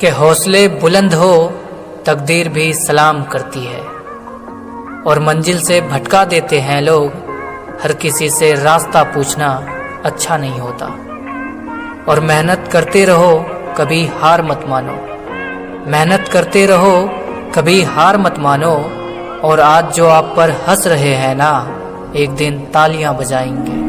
कि हौसले बुलंद हो तकदीर भी सलाम करती है, और मंजिल से भटका देते हैं लोग, हर किसी से रास्ता पूछना अच्छा नहीं होता। और मेहनत करते रहो कभी हार मत मानो, मेहनत करते रहो कभी हार मत मानो, और आज जो आप पर हंस रहे हैं ना, एक दिन तालियां बजाएंगे।